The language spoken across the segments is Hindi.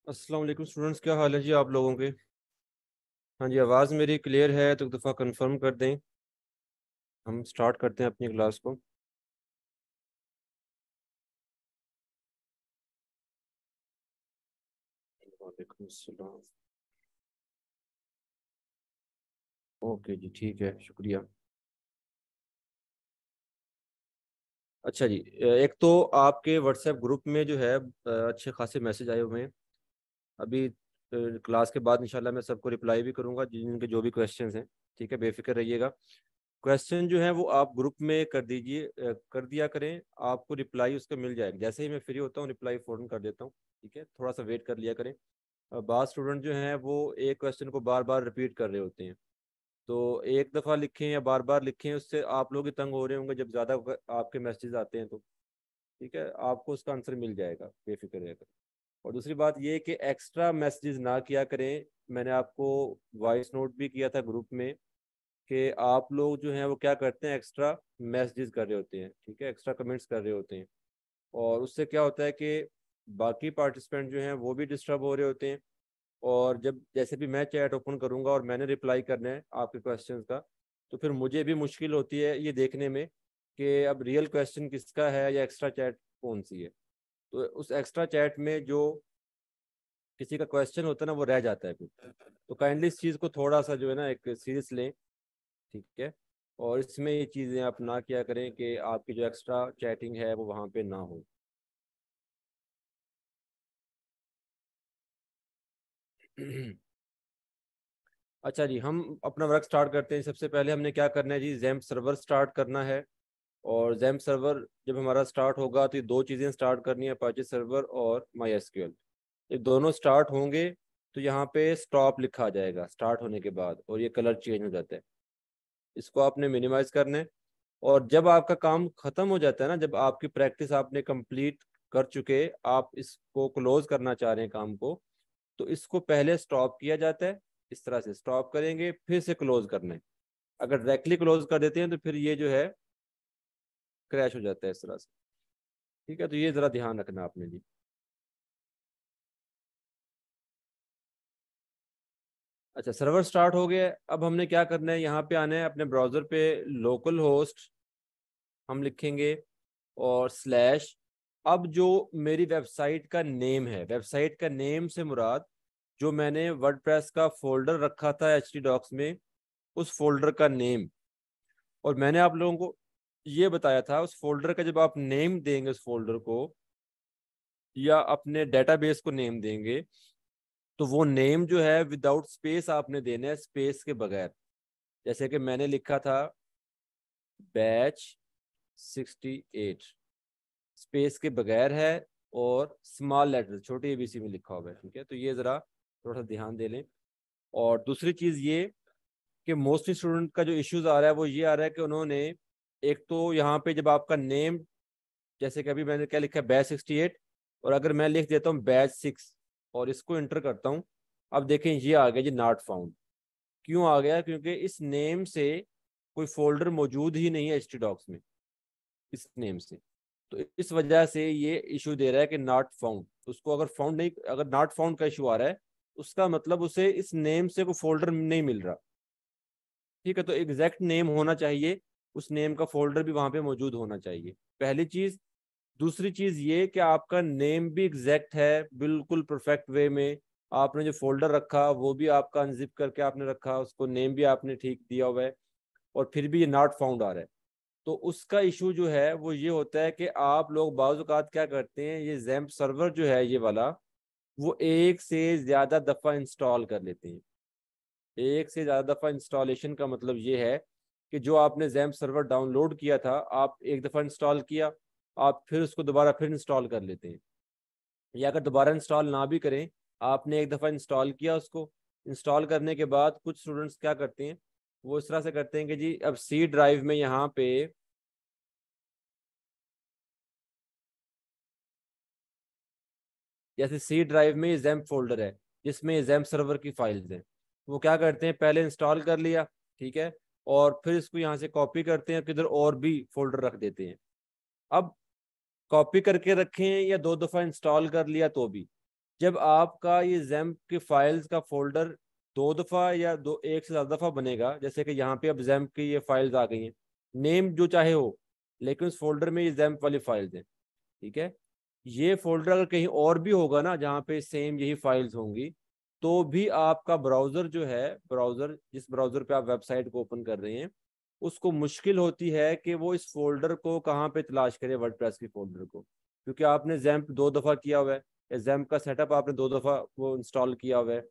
अस्सलाम वालेकुम स्टूडेंट्स, क्या हाल है जी आप लोगों के। हाँ जी, आवाज़ मेरी क्लियर है तो एक दफ़ा कंफर्म कर दें। हम स्टार्ट करते हैं अपनी क्लास को। वालेकुम अस्सलाम। ओके जी, ठीक है, शुक्रिया। अच्छा जी, एक तो आपके व्हाट्सएप ग्रुप में जो है अच्छे खासे मैसेज आए हुए हैं। अभी क्लास के बाद इंशाल्लाह मैं सबको रिप्लाई भी करूँगा जिनके जो भी क्वेश्चंस हैं। ठीक है, बेफिक्र रहिएगा। क्वेश्चन जो है वो आप ग्रुप में कर दीजिए, कर दिया करें। आपको रिप्लाई उसका मिल जाएगा, जैसे ही मैं फ्री होता हूँ रिप्लाई फ़ौरन कर देता हूँ। ठीक है, थोड़ा सा वेट कर लिया करें। बाद स्टूडेंट जो हैं वो एक क्वेश्चन को बार बार रिपीट कर रहे होते हैं, तो एक दफ़ा लिखें या बार बार लिखें, उससे आप लोग ही तंग हो रहे होंगे जब ज़्यादा आपके मैसेजेस आते हैं तो। ठीक है, आपको उसका आंसर मिल जाएगा, बेफिक्र रहकर। और दूसरी बात ये कि एक्स्ट्रा मैसेजेस ना किया करें। मैंने आपको वॉइस नोट भी किया था ग्रुप में कि आप लोग जो हैं वो क्या करते हैं, एक्स्ट्रा मैसेजेस कर रहे होते हैं। ठीक है, एक्स्ट्रा कमेंट्स कर रहे होते हैं, और उससे क्या होता है कि बाकी पार्टिसिपेंट जो हैं वो भी डिस्टर्ब हो रहे होते हैं। और जब जैसे भी मैं चैट ओपन करूंगा और मैंने रिप्लाई करना है आपके क्वेश्चंस का, तो फिर मुझे भी मुश्किल होती है ये देखने में कि अब रियल क्वेश्चन किसका है या एक्स्ट्रा चैट कौन सी है। तो उस एक्स्ट्रा चैट में जो किसी का क्वेश्चन होता है ना वो रह जाता है फिर। तो काइंडली इस चीज़ को थोड़ा सा जो है ना एक सीरियस लें। ठीक है, और इसमें ये चीज़ें आप ना किया करें कि आपकी जो एक्स्ट्रा चैटिंग है वो वहाँ पे ना हो। अच्छा जी, हम अपना वर्क स्टार्ट करते हैं। सबसे पहले हमने क्या करना है जी, जैम्प सर्वर स्टार्ट करना है। और जैम्प सर्वर जब हमारा स्टार्ट होगा तो ये दो चीज़ें स्टार्ट करनी है, अपाचे सर्वर और माई एसक्यूएल। ये दोनों स्टार्ट होंगे तो यहाँ पे स्टॉप लिखा आ जाएगा स्टार्ट होने के बाद, और ये कलर चेंज हो जाता है। इसको आपने मिनिमाइज करना है। और जब आपका काम खत्म हो जाता है ना, जब आपकी प्रैक्टिस आपने कंप्लीट कर चुके, आप इसको क्लोज करना चाह रहे हैं काम को, तो इसको पहले स्टॉप किया जाता है। इस तरह से स्टॉप करेंगे, फिर से क्लोज करना है। अगर डायरेक्टली क्लोज कर देते हैं तो फिर ये जो है क्रैश हो जाता है इस तरह से। ठीक है, तो ये जरा ध्यान रखना आपने जी। अच्छा, सर्वर स्टार्ट हो गया है। अब हमने क्या करना है, यहाँ पे आना है अपने ब्राउजर पे, लोकल होस्ट हम लिखेंगे और स्लैश। अब जो मेरी वेबसाइट का नेम है, वेबसाइट का नेम से मुराद जो मैंने वर्डप्रेस का फोल्डर रखा था एच टी डॉक्स में, उस फोल्डर का नेम। और मैंने आप लोगों को ये बताया था उस फोल्डर का जब आप नेम देंगे उस फोल्डर को, या अपने डेटाबेस को नेम देंगे, तो वो नेम जो है विदाउट स्पेस आपने देना है, स्पेस के बगैर। जैसे कि मैंने लिखा था बैच 68, स्पेस के बगैर है, और स्मॉल लेटर छोटी एबीसी में लिखा हुआ है। ठीक है, तो ये ज़रा थोड़ा सा ध्यान दे लें। और दूसरी चीज़ ये कि मोस्टली स्टूडेंट का जो इश्यूज आ रहा है वो ये आ रहा है कि उन्होंने एक तो यहाँ पे जब आपका नेम, जैसे कि अभी मैंने क्या लिखा है बैच 68, और अगर मैं लिख देता हूँ बैच 6 और इसको इंटर करता हूँ, अब देखें ये आ गया जी नॉट फाउंड। क्यों आ गया? क्योंकि इस नेम से कोई फोल्डर मौजूद ही नहीं है एच टी डॉक्स में, इस नेम से। तो इस वजह से ये इशू दे रहा है कि नॉट फाउंड। उसको अगर फाउंड नहीं, अगर नॉट फाउंड का इशू आ रहा है, उसका मतलब उसे इस नेम से कोई फोल्डर नहीं मिल रहा। ठीक है, तो एग्जैक्ट नेम होना चाहिए, उस नेम का फोल्डर भी वहां पे मौजूद होना चाहिए, पहली चीज। दूसरी चीज ये कि आपका नेम भी एग्जैक्ट है, बिल्कुल परफेक्ट वे में। आपने जो फोल्डर रखा वो भी आपका अनजिप करके आपने रखा, उसको नेम भी आपने ठीक दिया हुआ है, और फिर भी ये नॉट फाउंड आ रहा है। तो उसका इशू जो है वो ये होता है कि आप लोग बाज़ औक़ात क्या करते हैं, ये जैम्प सर्वर जो है ये वाला, वो एक से ज्यादा दफा इंस्टॉल कर लेते हैं। एक से ज्यादा दफा इंस्टॉलेशन का मतलब ये है कि जो आपने जैम्प सर्वर डाउनलोड किया था, आप एक दफा इंस्टॉल किया, आप फिर उसको दोबारा फिर इंस्टॉल कर लेते हैं। या अगर दोबारा इंस्टॉल ना भी करें, आपने एक दफा इंस्टॉल किया, उसको इंस्टॉल करने के बाद कुछ स्टूडेंट्स क्या करते हैं, वो इस तरह से करते हैं कि जी अब सी ड्राइव में यहाँ पे, जैसे सी ड्राइव में ये जैम्प फोल्डर है जिसमें ये जैम्प सर्वर की फाइल्स हैं, वो क्या करते हैं पहले इंस्टॉल कर लिया, ठीक है, और फिर इसको यहाँ से कॉपी करते हैं, किधर और भी फोल्डर रख देते हैं। अब कॉपी करके रखें या दो दफा इंस्टॉल कर लिया तो भी, जब आपका ये जैम्प के फाइल्स का फोल्डर 2 दफ़ा या एक से ज़्यादा दफ़ा बनेगा, जैसे कि यहाँ पे अब जैम्प की ये फाइल्स आ गई हैं, नेम जो चाहे हो, लेकिन उस फोल्डर में ये जैम्प वाली फाइल्स हैं, ठीक है। ये फोल्डर अगर कहीं और भी होगा ना जहाँ पे सेम यही फाइल्स होंगी, तो भी आपका ब्राउज़र जो है, ब्राउज़र जिस ब्राउज़र पे आप वेबसाइट को ओपन कर रहे हैं, उसको मुश्किल होती है कि वो इस फोल्डर को कहाँ पे तलाश करे, वर्डप्रेस के फोल्डर को, क्योंकि आपने जैम्प 2 दफ़ा किया हुआ है, जैम्प का सेटअप आपने 2 दफ़ा वो इंस्टॉल किया हुआ है,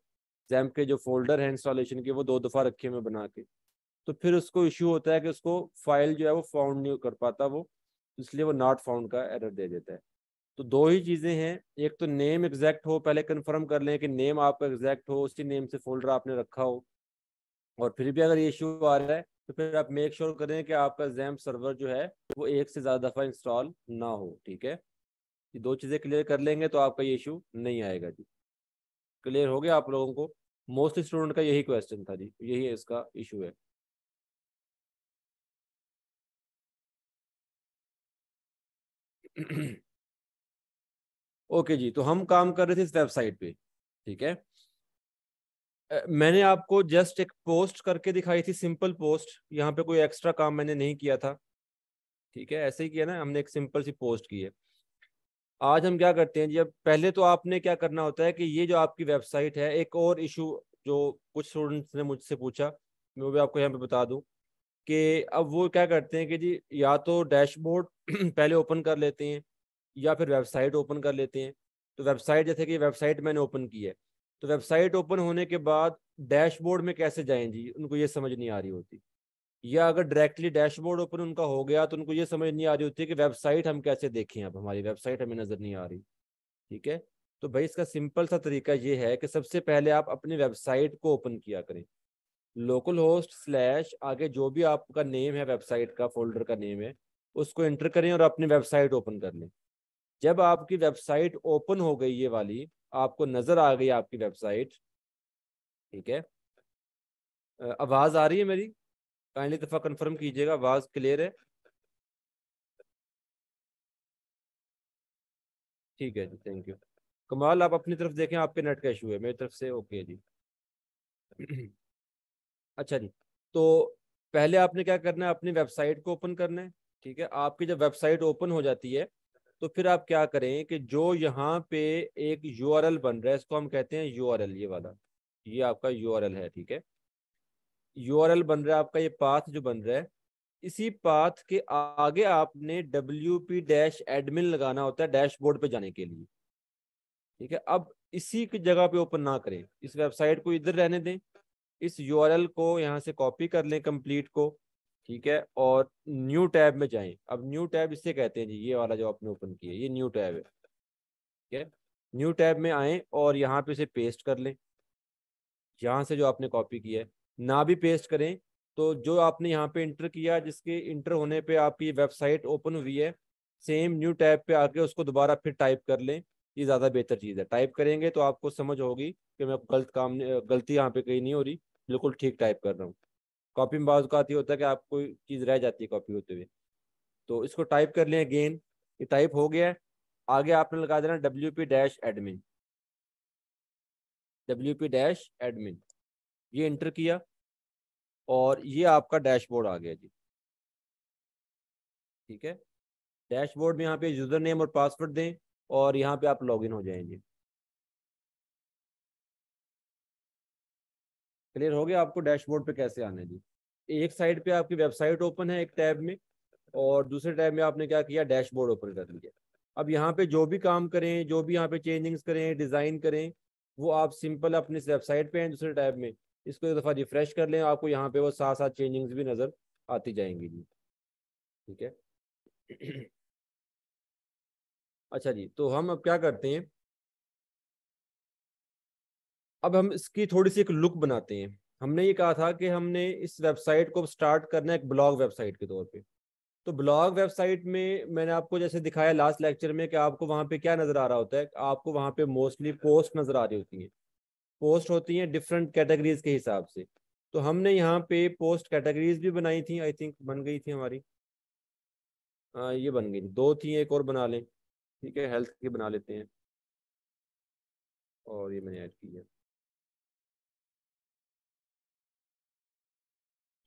जैम्प के जो फोल्डर है इंस्टॉलेशन के वो 2 दफ़ा रखे हुए बना के, तो फिर उसको इश्यू होता है कि उसको फाइल जो है वो फाउंड नहीं कर पाता वो, इसलिए वो नॉट फाउंड का एरर दे देता है। तो दो ही चीज़ें हैं, एक तो नेम एग्जैक्ट हो, पहले कंफर्म कर लें कि नेम आपका एग्जैक्ट हो, उसी नेम से फोल्डर आपने रखा हो, और फिर भी अगर ये इशू आ रहा है तो फिर आप मेक श्योर करें कि आपका जैम्प सर्वर जो है वो एक से ज़्यादा दफ़ा इंस्टॉल ना हो, ठीक है। ये दो चीज़ें क्लियर कर लेंगे तो आपका ये इशू नहीं आएगा जी। क्लियर हो गया आप लोगों को? मोस्ट स्टूडेंट का यही क्वेश्चन था जी, यही इसका इशू है। ओके जी, तो हम काम कर रहे थे इस वेबसाइट पे, ठीक है। मैंने आपको जस्ट एक पोस्ट करके दिखाई थी, सिंपल पोस्ट, यहाँ पे कोई एक्स्ट्रा काम मैंने नहीं किया था, ठीक है, ऐसे ही किया ना हमने, एक सिंपल सी पोस्ट की है। आज हम क्या करते हैं जी, अब पहले तो आपने क्या करना होता है कि ये जो आपकी वेबसाइट है, एक और इशू जो कुछ स्टूडेंट्स ने मुझसे पूछा, मैं वो भी आपको यहाँ पे बता दूं कि अब वो क्या करते हैं कि जी या तो डैशबोर्ड पहले ओपन कर लेते हैं या फिर वेबसाइट ओपन कर लेते हैं। तो वेबसाइट, जैसे कि वेबसाइट मैंने ओपन की है, तो वेबसाइट ओपन होने के बाद डैशबोर्ड में कैसे जाएं जी, उनको ये समझ नहीं आ रही होती, या अगर डायरेक्टली डैशबोर्ड ओपन उनका हो गया तो उनको ये समझ नहीं आ रही होती कि वेबसाइट हम कैसे देखें, अब हमारी वेबसाइट हमें नजर नहीं आ रही, ठीक है। तो भाई इसका सिंपल सा तरीका ये है कि सबसे पहले आप अपनी वेबसाइट को ओपन किया करें, लोकल होस्ट स्लैश आगे जो भी आपका नेम है, वेबसाइट का फोल्डर का नेम है, उसको एंटर करें और अपनी वेबसाइट ओपन कर लें। जब आपकी वेबसाइट ओपन हो गई, ये वाली आपको नजर आ गई आपकी वेबसाइट, ठीक है। आवाज आ रही है मेरी? काइंडली दफा कंफर्म कीजिएगा, आवाज क्लियर है? ठीक है जी, थैंक यू। कमाल, आप अपनी तरफ देखें, आपके नेट का इशू है, मेरी तरफ से ओके जी। अच्छा जी, तो पहले आपने क्या करना है, अपनी वेबसाइट को ओपन करना है, ठीक है। आपकी जब वेबसाइट ओपन हो जाती है तो फिर आप क्या करें कि जो यहाँ पे एक यूआरएल बन रहा है, इसको हम कहते हैं यूआरएल, ये वाला, ये आपका यूआरएल है, ठीक है। यूआरएल बन रहा है आपका, ये पाथ जो बन रहा है, इसी पाथ के आगे आपने WP-admin लगाना होता है डैशबोर्ड पे जाने के लिए, ठीक है। अब इसी की जगह पे ओपन ना करें, इस वेबसाइट को इधर रहने दें, इस यूआरएल को यहाँ से कॉपी कर लें कंप्लीट को, ठीक है, और न्यू टैब में जाएं। अब न्यू टैब इससे कहते हैं जी, ये वाला जो आपने ओपन किया है ये न्यू टैब है, ठीक है। न्यू टैब में आए और यहाँ पे इसे पेस्ट कर लें, यहाँ से जो आपने कॉपी किया है। ना भी पेस्ट करें तो जो आपने यहाँ पे इंटर किया, जिसके इंटर होने पे आपकी वेबसाइट ओपन हुई है, सेम न्यू टैब पे आके उसको दोबारा फिर टाइप कर लें, ये ज़्यादा बेहतर चीज़ है। टाइप करेंगे तो आपको समझ होगी कि मैं गलती यहाँ पे कहीं नहीं हो रही, बिल्कुल ठीक टाइप कर रहा हूँ। कॉपी में बाज़ का होता है कि आपको कोई चीज़ रह जाती है कॉपी होते हुए, तो इसको टाइप कर लें अगेन, ये टाइप हो गया है। आगे आपने लगा देना WP-admin, WP-admin, ये इंटर किया और ये आपका डैशबोर्ड आ गया जी, ठीक है। डैशबोर्ड में यहाँ पे यूजर नेम और पासवर्ड दें और यहाँ पे आप लॉगिन हो जाएंगे। क्लियर हो गया आपको डैशबोर्ड पे कैसे आना है जी? एक साइड पे आपकी वेबसाइट ओपन है एक टैब में, और दूसरे टैब में आपने क्या किया, डैशबोर्ड ओपन कर लिया। अब यहाँ पे जो भी काम करें, जो भी यहाँ पे चेंजिंग्स करें, डिज़ाइन करें, वो आप सिंपल अपनी वेबसाइट पे हैं दूसरे टैब में, इसको एक दफ़ा रिफ्रेश कर लें, आपको यहाँ पे वो साथ साथ चेंजिंग्स भी नज़र आती जाएंगी जी, ठीक है। अच्छा जी, तो हम अब क्या करते हैं, अब हम इसकी थोड़ी सी एक लुक बनाते हैं। हमने ये कहा था कि हमने इस वेबसाइट को स्टार्ट करना है एक ब्लॉग वेबसाइट के तौर पे। तो ब्लॉग वेबसाइट में मैंने आपको जैसे दिखाया लास्ट लेक्चर में कि आपको वहाँ पे क्या नज़र आ रहा होता है, आपको वहाँ पे मोस्टली पोस्ट नज़र आ रही होती हैं। पोस्ट होती हैं डिफरेंट कैटेगरीज के हिसाब से। तो हमने यहाँ पे पोस्ट कैटेगरीज भी बनाई थी, आई थिंक बन गई थी हमारी, हाँ ये बन गई, दो थी, एक और बना लें, ठीक है, हेल्थ की बना लेते हैं। और ये मैंने ऐड की है।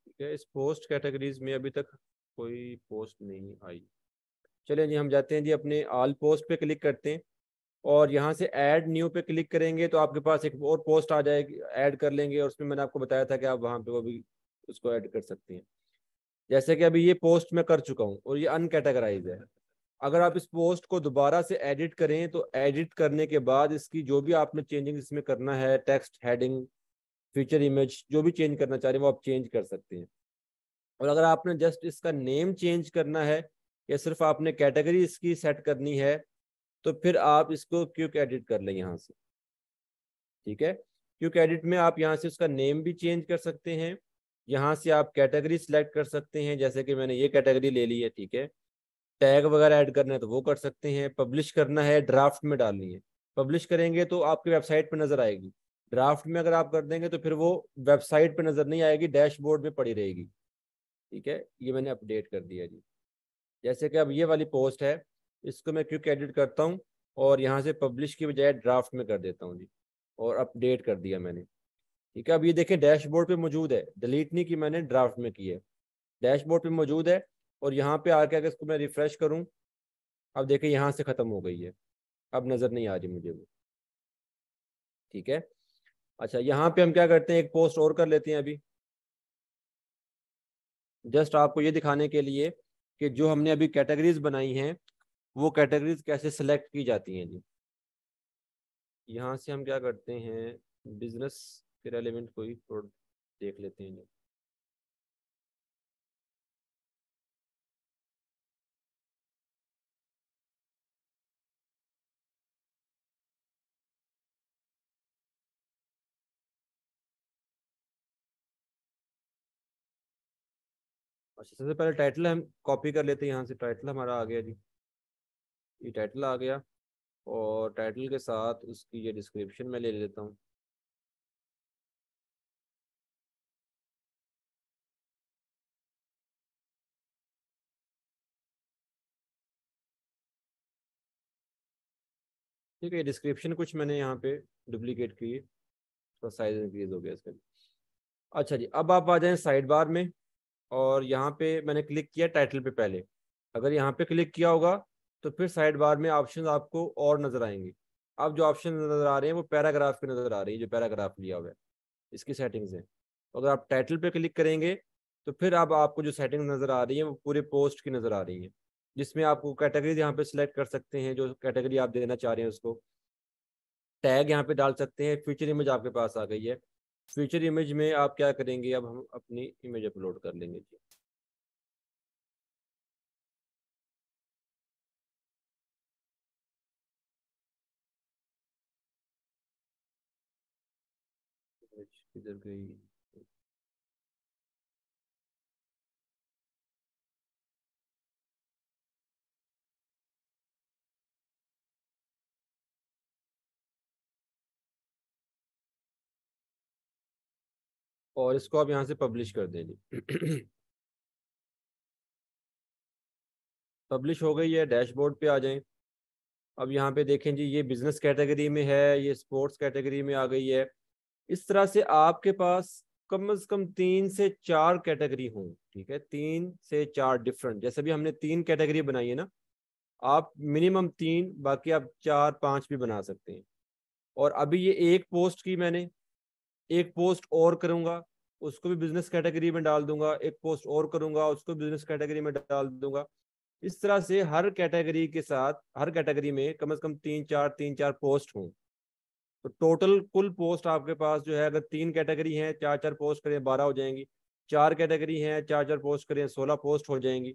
ठीक है, इस पोस्ट कैटेगरीज में अभी तक कोई पोस्ट नहीं आई। चलिए जी, हम जाते हैं जी अपने ऑल पोस्ट पे क्लिक करते हैं, और यहाँ से ऐड न्यू पे क्लिक करेंगे तो आपके पास एक और पोस्ट आ जाएगी, ऐड कर लेंगे, और उसमें मैंने आपको बताया था कि आप वहाँ पे वो भी उसको ऐड कर सकते हैं। जैसे कि अभी ये पोस्ट मैं कर चुका हूँ और ये अनकैटेगराइज है। अगर आप इस पोस्ट को दोबारा से एडिट करें तो एडिट करने के बाद इसकी जो भी आपने चेंजिंग इसमें करना है, टेक्स्ट, हेडिंग, फीचर इमेज, जो भी चेंज करना चाह रहे हैं वो आप चेंज कर सकते हैं। और अगर आपने जस्ट इसका नेम चेंज करना है या सिर्फ आपने कैटेगरी इसकी सेट करनी है, तो फिर आप इसको क्विक एडिट कर लें यहाँ से। ठीक है, क्विक एडिट में आप यहाँ से उसका नेम भी चेंज कर सकते हैं, यहाँ से आप कैटेगरी सिलेक्ट कर सकते हैं, जैसे कि मैंने ये कैटेगरी ले ली है। ठीक है, टैग वगैरह ऐड करना है तो वो कर सकते हैं, पब्लिश करना है, ड्राफ्ट में डालनी है। पब्लिश करेंगे तो आपकी वेबसाइट पे नजर आएगी, ड्राफ्ट में अगर आप कर देंगे तो फिर वो वेबसाइट पे नजर नहीं आएगी, डैशबोर्ड में पड़ी रहेगी। ठीक है, ये मैंने अपडेट कर दिया जी। जैसे कि अब ये वाली पोस्ट है, इसको मैं क्विक एडिट करता हूँ और यहाँ से पब्लिश की बजाय ड्राफ्ट में कर देता हूँ जी, और अपडेट कर दिया मैंने। ठीक है, अब ये देखें डैशबोर्ड पे मौजूद है, डिलीट नहीं की मैंने, ड्राफ्ट में की है, डैशबोर्ड पे मौजूद है। और यहाँ पे आके अगर इसको मैं रिफ्रेश करूँ, अब देखें यहाँ से ख़त्म हो गई है, अब नज़र नहीं आ रही मुझे वो। ठीक है, अच्छा यहाँ पे हम क्या करते हैं, एक पोस्ट और कर लेते हैं अभी, जस्ट आपको ये दिखाने के लिए कि जो हमने अभी कैटेगरीज बनाई हैं वो कैटेगरीज कैसे सिलेक्ट की जाती हैं जी। यहाँ से हम क्या करते हैं, बिजनेस के रेलिवेंट कोई थोड़ा देख लेते हैं जी। अच्छा, सबसे पहले टाइटल हम कॉपी कर लेते हैं, यहाँ से टाइटल हमारा आ गया जी, ये टाइटल आ गया, और टाइटल के साथ उसकी ये डिस्क्रिप्शन मैं ले लेता हूँ। ठीक है, डिस्क्रिप्शन कुछ मैंने यहाँ पे डुप्लीकेट की, तो साइज इंक्रीज हो गया इसका। अच्छा जी, अब आप आ जाएं साइड बार में, और यहाँ पे मैंने क्लिक किया टाइटल पे पहले, अगर यहाँ पे क्लिक किया होगा तो फिर साइड बार में ऑप्शन आपको और नजर आएंगे। अब जो ऑप्शन नजर आ रहे हैं वो पैराग्राफ के नजर आ रही है, जो पैराग्राफ लिया हुआ है इसकी सेटिंग्स है। अगर आप टाइटल पे क्लिक करेंगे तो फिर अब आपको जो सेटिंग नजर आ रही है वो पूरे पोस्ट की नजर आ रही है, जिसमें आपको कैटेगरी यहाँ पे सिलेक्ट कर सकते हैं, जो कैटेगरी आप देना चाह रहे हैं उसको, टैग यहाँ पे डाल सकते हैं, फीचर इमेज आपके पास आ गई है। फीचर इमेज में आप क्या करेंगे, अब हम अपनी इमेज अपलोड कर लेंगे जी। इमेज किधर गई, और इसको आप यहाँ से पब्लिश कर दें जी। पब्लिश हो गई है, डैशबोर्ड पे आ जाएं। अब यहाँ पे देखें जी, ये बिजनेस कैटेगरी में है, ये स्पोर्ट्स कैटेगरी में आ गई है। इस तरह से आपके पास कम से कम 3 से 4 कैटेगरी हों। ठीक है, 3 से 4 डिफरेंट, जैसे भी हमने 3 कैटेगरी बनाई है ना, आप मिनिमम 3, बाकी आप 4 5 भी बना सकते हैं। और अभी ये एक पोस्ट की मैंने, एक पोस्ट और करूंगा उसको भी बिजनेस कैटेगरी में डाल दूंगा, एक पोस्ट और करूंगा उसको बिजनेस कैटेगरी में डाल दूंगा। इस तरह से हर कैटेगरी के साथ, हर कैटेगरी में कम से कम 3 4 पोस्ट हों। तो टोटल कुल पोस्ट आपके पास जो है, अगर 3 कैटेगरी हैं, 4 4 पोस्ट करें 12 हो जाएंगी, 4 कैटेगरी हैं, 4 4 पोस्ट करें 16 पोस्ट हो जाएंगी।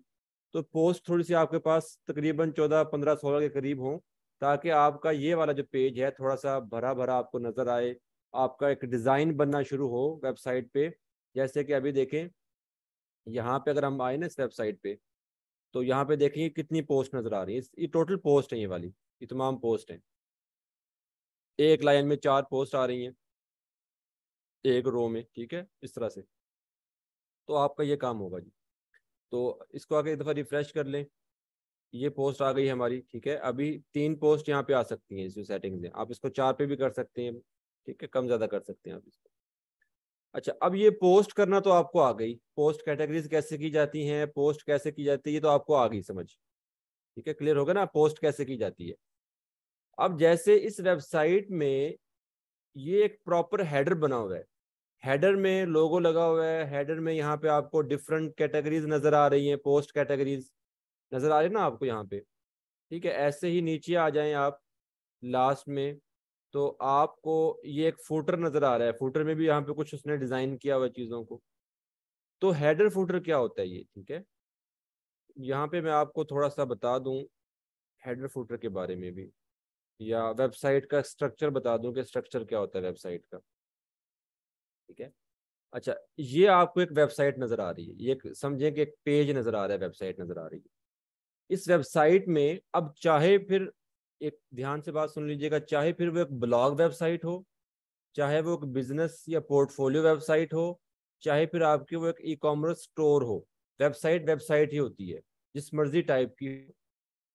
तो पोस्ट थोड़ी सी आपके पास तकरीबन 14 15 16 के करीब हों, ताकि आपका ये वाला जो पेज है थोड़ा सा भरा भरा आपको नजर आए, आपका एक डिज़ाइन बनना शुरू हो वेबसाइट पे। जैसे कि अभी देखें, यहाँ पे अगर हम आए ना इस वेबसाइट पे, तो यहाँ पे देखिए कितनी पोस्ट नजर आ रही है, ये टोटल पोस्ट है ये वाली, ये तमाम पोस्ट हैं, एक लाइन में 4 पोस्ट आ रही हैं, एक रो में। ठीक है, इस तरह से तो आपका ये काम होगा जी। तो इसको आके एक दफ़ा रिफ्रेश कर लें, ये पोस्ट आ गई हमारी, ठीक है। अभी 3 पोस्ट यहाँ पे आ सकती हैं इस सेटिंग में, आप इसको 4 पे भी कर सकते हैं, ठीक है, कम ज्यादा कर सकते हैं आप इसको। अच्छा, अब ये पोस्ट करना तो आपको आ गई, पोस्ट कैटेगरीज कैसे की जाती हैं, पोस्ट कैसे की जाती है, ये तो आपको आ गई समझ, ठीक है, क्लियर होगा ना पोस्ट कैसे की जाती है। अब जैसे इस वेबसाइट में ये एक प्रॉपर हेडर बना हुआ है, हेडर में लोगो लगा हुआ है, हेडर में यहाँ पे आपको डिफरेंट कैटेगरीज नजर आ रही हैं, पोस्ट कैटेगरीज नजर आ रही है ना आपको यहाँ पे, ठीक है। ऐसे ही नीचे आ जाएं आप लास्ट में, तो आपको ये एक फुटर नजर आ रहा है, फुटर में भी यहाँ पे कुछ उसने डिजाइन किया हुआ है चीजों को। तो हेडर फुटर क्या होता है ये, ठीक है, यहाँ पे मैं आपको थोड़ा सा बता दूं हेडर फुटर के बारे में भी, या वेबसाइट का स्ट्रक्चर बता दूं कि स्ट्रक्चर क्या होता है वेबसाइट का, ठीक है। अच्छा, ये आपको एक वेबसाइट नजर आ रही है, ये समझें कि एक पेज नजर आ रहा है, वेबसाइट नजर आ रही है। इस वेबसाइट में अब चाहे फिर, एक ध्यान से बात सुन लीजिएगा, चाहे फिर वो एक ब्लॉग वेबसाइट हो, चाहे वो एक बिजनेस या पोर्टफोलियो वेबसाइट हो, चाहे फिर आपकी वो एक ई कॉमर्स स्टोर हो, वेबसाइट वेबसाइट ही होती है, जिस मर्जी टाइप की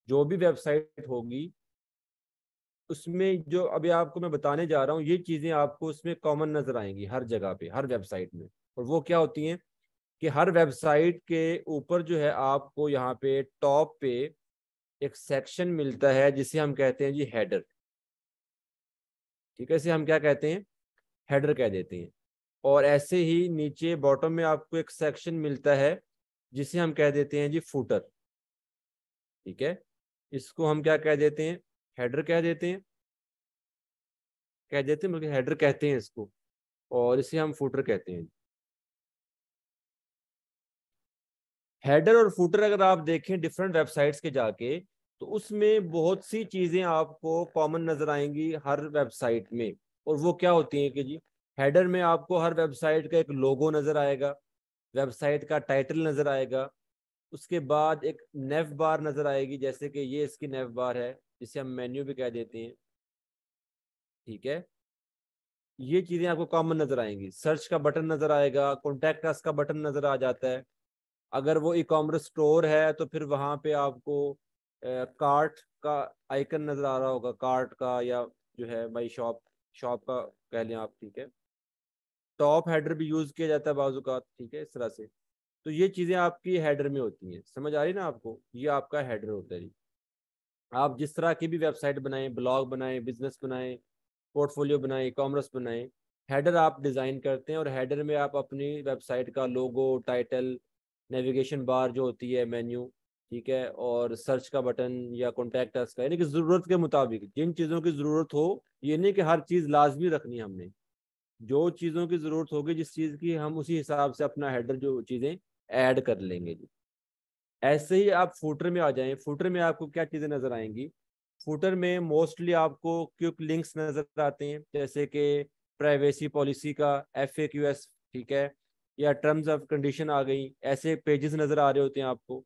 जो भी वेबसाइट होगी, उसमें जो अभी आपको मैं बताने जा रहा हूँ ये चीजें आपको उसमें कॉमन नजर आएंगी हर जगह पे, हर वेबसाइट में। और वो क्या होती हैं कि हर वेबसाइट के ऊपर जो है आपको यहाँ पे टॉप पे एक सेक्शन मिलता है जिसे हम कहते हैं जी हेडर, ठीक है, इसे हम क्या कहते हैं, हेडर कह देते हैं। और ऐसे ही नीचे बॉटम में आपको एक सेक्शन मिलता है जिसे हम कह देते हैं जी फुटर, ठीक है। इसको हम क्या कह देते हैं, हेडर कह देते हैं, बल्कि हेडर कहते हैं इसको, और इसे हम फुटर कहते हैं। हेडर और फुटर अगर आप देखें डिफरेंट वेबसाइट्स के जाके, तो उसमें बहुत सी चीजें आपको कॉमन नजर आएंगी हर वेबसाइट में। और वो क्या होती हैं कि जी, हेडर में आपको हर वेबसाइट का एक लोगो नजर आएगा, वेबसाइट का टाइटल नजर आएगा, उसके बाद एक नेव बार नजर आएगी, जैसे कि ये इसकी नेव बार है, जिसे हम मेन्यू भी कह देते हैं, ठीक है। ये चीजें आपको कॉमन नजर आएंगी, सर्च का बटन नजर आएगा, कॉन्टैक्ट अस का बटन नजर आ जाता है। अगर वो ई कॉमर्स स्टोर है तो फिर वहां पे आपको कार्ट का आइकन नजर आ रहा होगा, कार्ट का, या जो है माई शॉप, शॉप का कह लें आप, ठीक है। टॉप हेडर भी यूज किया जाता है बाजूकात, ठीक है, इस तरह से। तो ये चीजें आपकी हेडर में होती हैं, समझ आ रही ना आपको, ये आपका हेडर होता है जी। आप जिस तरह की भी वेबसाइट बनाएं, ब्लॉग बनाएं, बिजनेस बनाएं, पोर्टफोलियो बनाएं, कॉमर्स बनाएं, हेडर आप डिजाइन करते हैं, और हेडर में आप अपनी वेबसाइट का लोगो, टाइटल, नेविगेशन बार जो होती है, मेन्यू, ठीक है, और सर्च का बटन या कॉन्टैक्ट अस का, यानी कि जरूरत के मुताबिक जिन चीज़ों की जरूरत हो, ये नहीं कि हर चीज़ लाजमी रखनी है हमने, जो चीज़ों की जरूरत होगी जिस चीज़ की, हम उसी हिसाब से अपना हेडर जो चीज़ें ऐड कर लेंगे जी। ऐसे ही आप फुटर में आ जाएं, फुटर में आपको क्या चीज़ें नजर आएंगी, फुटर में मोस्टली आपको क्विक लिंक्स नजर आते हैं, जैसे कि प्राइवेसी पॉलिसी का FAQs, ठीक है, या टर्म्स ऑफ कंडीशन आ गई, ऐसे पेजेस नजर आ रहे होते हैं आपको।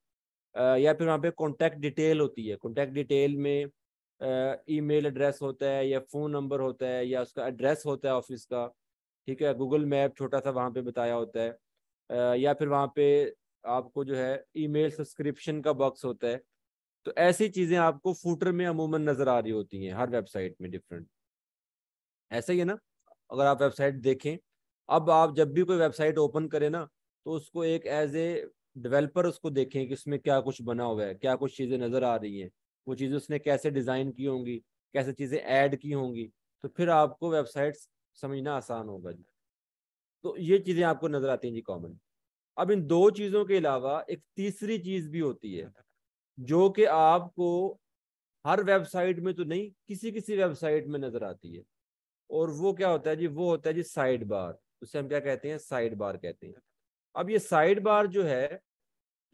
या फिर वहाँ पे कॉन्टैक्ट डिटेल होती है, कॉन्टैक्ट डिटेल में ईमेल एड्रेस होता है, या फ़ोन नंबर होता है, या उसका एड्रेस होता है ऑफिस का, ठीक है, गूगल मैप छोटा सा वहाँ पे बताया होता है। या फिर वहाँ पे आपको जो है ईमेल सब्सक्रिप्शन का बॉक्स होता है। तो ऐसी चीजें आपको फूटर में अमूमन नजर आ रही होती हैं हर वेबसाइट में डिफरेंट, ऐसा ही है ना। अगर आप वेबसाइट देखें, अब आप जब भी कोई वेबसाइट ओपन करें ना, तो उसको एक एज ए डेवलपर उसको देखें कि उसमें क्या कुछ बना हुआ है, क्या कुछ चीज़ें नज़र आ रही हैं, वो चीज़ें उसने कैसे डिज़ाइन की होंगी, कैसे चीज़ें ऐड की होंगी, तो फिर आपको वेबसाइट समझना आसान होगा जी। तो ये चीज़ें आपको नज़र आती हैं जी कॉमन। अब इन दो चीज़ों के अलावा एक तीसरी चीज़ भी होती है, जो कि आपको हर वेबसाइट में तो नहीं, किसी किसी वेबसाइट में नज़र आती है। और वो क्या होता है जी, वो होता है जी साइड बार, उसे हम क्या कहते हैं, साइड बार कहते हैं। अब ये साइड बार जो है,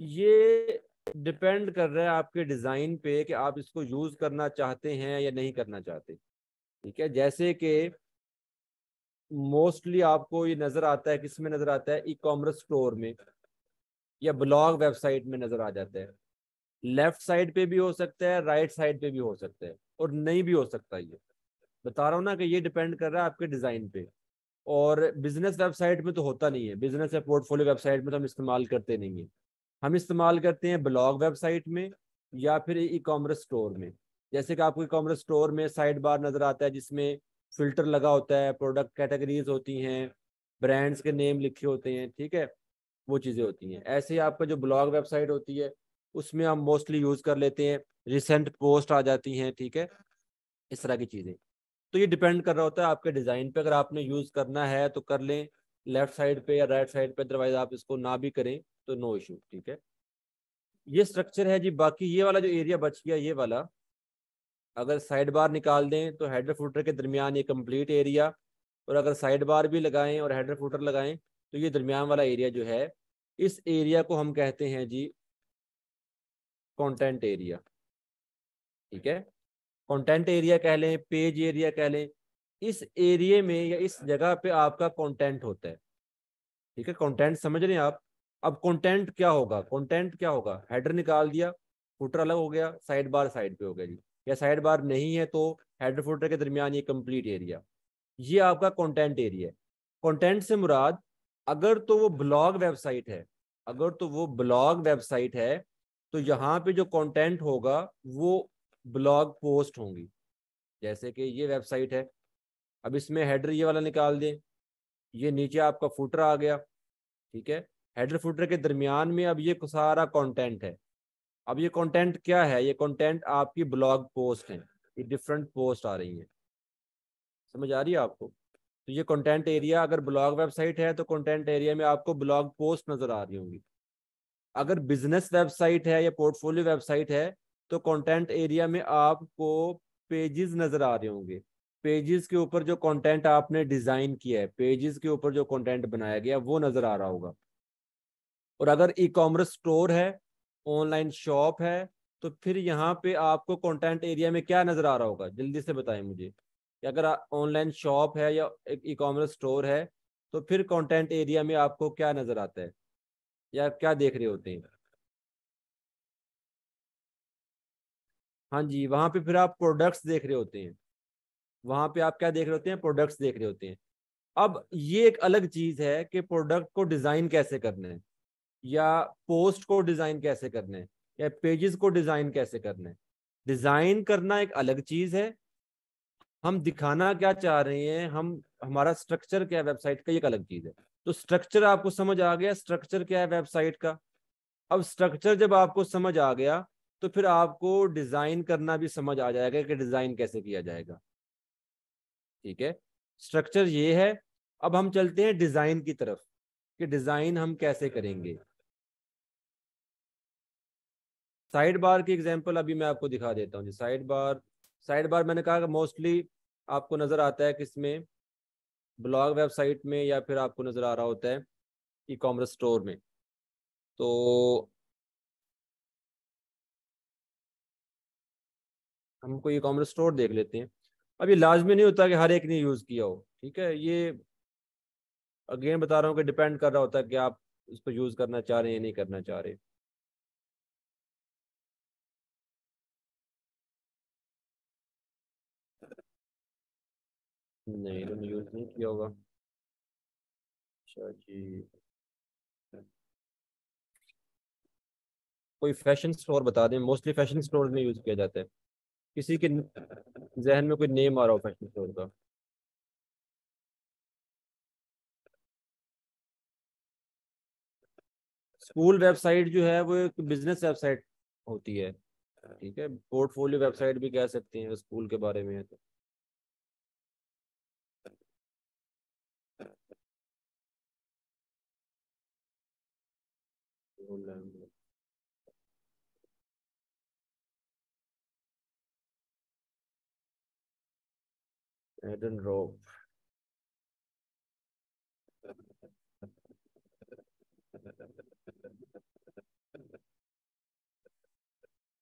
ये डिपेंड कर रहा है आपके डिजाइन पे कि आप इसको यूज करना चाहते हैं या नहीं करना चाहते, ठीक है। जैसे कि मोस्टली आपको ये नजर आता है, किस में नजर आता है, ई कॉमर्स स्टोर में या ब्लॉग वेबसाइट में नजर आ जाता है। लेफ्ट साइड पे भी हो सकता है, राइट साइड पे भी हो सकता है, और नहीं भी हो सकता। ये बता रहा हूँ ना कि ये डिपेंड कर रहा है आपके डिजाइन पे। और बिजनेस वेबसाइट में तो होता नहीं है, बिजनेस या पोर्टफोलियो वेबसाइट में तो हम इस्तेमाल करते नहीं है, हम इस्तेमाल करते हैं ब्लॉग वेबसाइट में या फिर ई कॉमर्स स्टोर में। जैसे कि आपको ई कॉमर्स स्टोर में साइड बार नजर आता है जिसमें फिल्टर लगा होता है, प्रोडक्ट कैटेगरीज होती हैं, ब्रांड्स के नेम लिखे होते हैं, ठीक है, वो चीज़ें होती हैं। ऐसे ही आपका जो ब्लॉग वेबसाइट होती है उसमें हम मोस्टली यूज़ कर लेते हैं, रिसेंट पोस्ट आ जाती हैं, ठीक है, इस तरह की चीज़ें। तो ये डिपेंड कर रहा होता है आपके डिज़ाइन पे, अगर आपने यूज़ करना है तो कर लें लेफ्ट साइड पे या राइट साइड पे, अदरवाइज आप इसको ना भी करें तो नो इशू, ठीक है। ये स्ट्रक्चर है जी। बाकी ये वाला जो एरिया बच गया, ये वाला अगर साइड बार निकाल दें तो हेडर फुटर के दरमियान ये कंप्लीट एरिया, और अगर साइड बार भी लगाएं और हेडर फुटर लगाएं तो ये दरमियान वाला एरिया जो है, इस एरिया को हम कहते हैं जी कंटेंट एरिया, ठीक है। कंटेंट एरिया कह लें, पेज एरिया कह लें, इस एरिया में या इस जगह पे आपका कंटेंट होता है, ठीक है। कंटेंट समझ रहे हैं आप। अब कंटेंट क्या होगा, कंटेंट क्या होगा, हेडर निकाल दिया, फुटर अलग हो गया, साइड बार साइड पे हो गया जी, या साइड बार नहीं है तो हेडर फुटर के दरमियान ये कंप्लीट एरिया, ये आपका कंटेंट एरिया है। कंटेंट से मुराद, अगर तो वो ब्लॉग वेबसाइट है, अगर तो वो ब्लॉग वेबसाइट है तो यहाँ पे जो कंटेंट होगा वो ब्लॉग पोस्ट होंगी। जैसे कि ये वेबसाइट है, अब इसमें हेडर ये वाला निकाल दें, ये नीचे आपका फुटर आ गया, ठीक है। हेडर फुटर के दरमियान में अब ये सारा कंटेंट है। अब ये कंटेंट क्या है, ये कंटेंट आपकी ब्लॉग पोस्ट है, ये डिफरेंट पोस्ट आ रही है, समझ आ रही है आपको। तो ये कंटेंट एरिया, अगर ब्लॉग वेबसाइट है तो कंटेंट एरिया में आपको ब्लॉग पोस्ट नजर आ रही होंगी। अगर बिजनेस वेबसाइट है या पोर्टफोलियो वेबसाइट है तो कंटेंट एरिया में आपको पेजेस नजर आ रहे होंगे। पेजेस के ऊपर जो कंटेंट आपने डिजाइन किया है, पेजेस के ऊपर जो कंटेंट बनाया गया वो नजर आ रहा होगा। और अगर ई कॉमर्स स्टोर है, ऑनलाइन शॉप है, तो फिर यहाँ पे आपको कंटेंट एरिया में क्या नजर आ रहा होगा, जल्दी से बताएं मुझे कि अगर ऑनलाइन शॉप है या एक ई कॉमर्स स्टोर है तो फिर कंटेंट एरिया में आपको क्या नजर आता है या क्या देख रहे होते हैं। हाँ जी, वहां पे फिर आप प्रोडक्ट्स देख रहे होते हैं, वहां पे आप क्या देख रहे होते हैं, प्रोडक्ट्स देख रहे होते हैं। अब ये एक अलग चीज है कि प्रोडक्ट को डिजाइन कैसे करना है, या पोस्ट को डिजाइन कैसे करना है, या पेजेस को डिजाइन कैसे करना है। डिजाइन करना एक अलग चीज है, हम दिखाना क्या चाह रहे हैं, हम हमारा स्ट्रक्चर क्या है वेबसाइट का, ये एक अलग चीज है। तो स्ट्रक्चर आपको समझ आ गया, स्ट्रक्चर क्या है वेबसाइट का। अब स्ट्रक्चर जब आपको समझ आ गया तो फिर आपको डिजाइन करना भी समझ आ जाएगा कि डिजाइन कैसे किया जाएगा, ठीक है। स्ट्रक्चर ये है। अब हम चलते हैं डिजाइन की तरफ कि डिजाइन हम कैसे करेंगे। साइड बार की एग्जांपल अभी मैं आपको दिखा देता हूँ जी। साइड बार मैंने कहा कि मोस्टली आपको नजर आता है किसमें, ब्लॉग वेबसाइट में, या फिर आपको नजर आ रहा होता है ई कॉमर्स स्टोर में। तो हमको ई कॉमर्स स्टोर देख लेते हैं। अब ये लाजमी नहीं होता कि हर एक ने यूज किया हो, ठीक है। ये अगेन बता रहा हूँ कि डिपेंड कर रहा होता है कि आप इसको यूज करना चाह रहे हैं या नहीं करना चाह रहे। नहीं, इन्होंने यूज नहीं किया होगा। अच्छा जी, कोई फैशन स्टोर बता दें, मोस्टली फैशन स्टोर में यूज किया जाता है। किसी के जहन में कोई नेम आ रहा हो फैशन स्टोर का। स्कूल वेबसाइट जो है वो एक बिजनेस वेबसाइट होती है, ठीक है। पोर्टफोलियो वेबसाइट भी कह सकते हैं, स्कूल के बारे में है तो। Eden Rock.